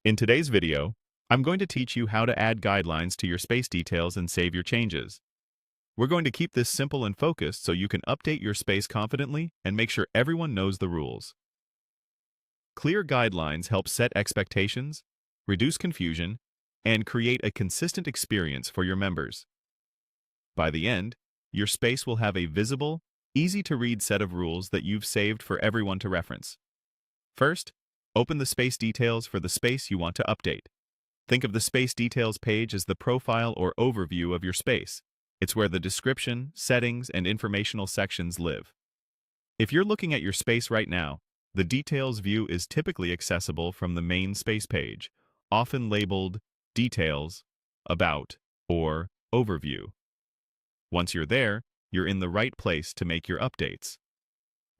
In today's video, I'm going to teach you how to add guidelines to your space details and save your changes. We're going to keep this simple and focused so you can update your space confidently and make sure everyone knows the rules. Clear guidelines help set expectations, reduce confusion, and create a consistent experience for your members. By the end, your space will have a visible, easy-to-read set of rules that you've saved for everyone to reference. First, open the space details for the space you want to update. Think of the space details page as the profile or overview of your space. It's where the description, settings, and informational sections live. If you're looking at your space right now, the details view is typically accessible from the main space page, often labeled Details, About, or Overview. Once you're there, you're in the right place to make your updates.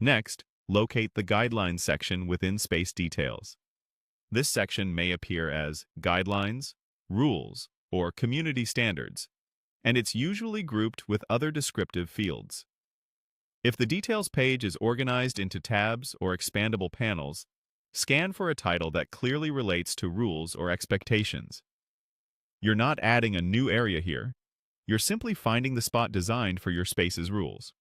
Next, locate the Guidelines section within Space Details. This section may appear as Guidelines, Rules, or Community Standards, and it's usually grouped with other descriptive fields. If the Details page is organized into tabs or expandable panels, scan for a title that clearly relates to rules or expectations. You're not adding a new area here. You're simply finding the spot designed for your space's rules.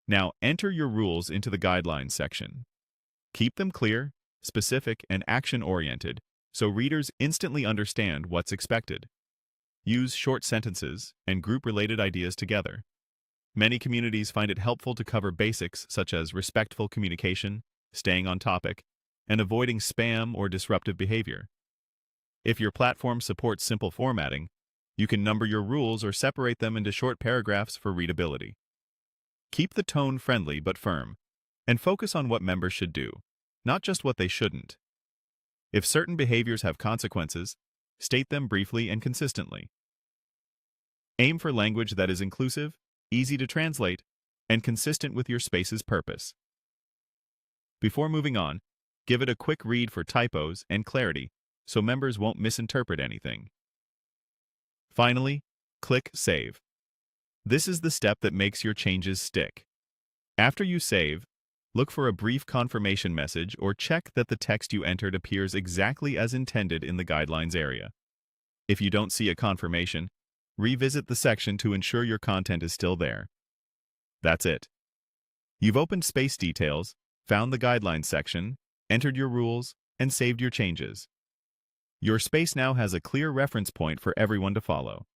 Now enter your rules into the Guidelines section. Keep them clear, specific, and action-oriented so readers instantly understand what's expected. Use short sentences and group related ideas together. Many communities find it helpful to cover basics such as respectful communication, staying on topic, and avoiding spam or disruptive behavior. If your platform supports simple formatting, you can number your rules or separate them into short paragraphs for readability. Keep the tone friendly but firm, and focus on what members should do, not just what they shouldn't. If certain behaviors have consequences, state them briefly and consistently. Aim for language that is inclusive, easy to translate, and consistent with your space's purpose. Before moving on, give it a quick read for typos and clarity so members won't misinterpret anything. Finally, click Save. This is the step that makes your changes stick. After you save, look for a brief confirmation message or check that the text you entered appears exactly as intended in the Guidelines area. If you don't see a confirmation, revisit the section to ensure your content is still there. That's it. You've opened Space Details, found the Guidelines section, entered your rules, and saved your changes. Your space now has a clear reference point for everyone to follow.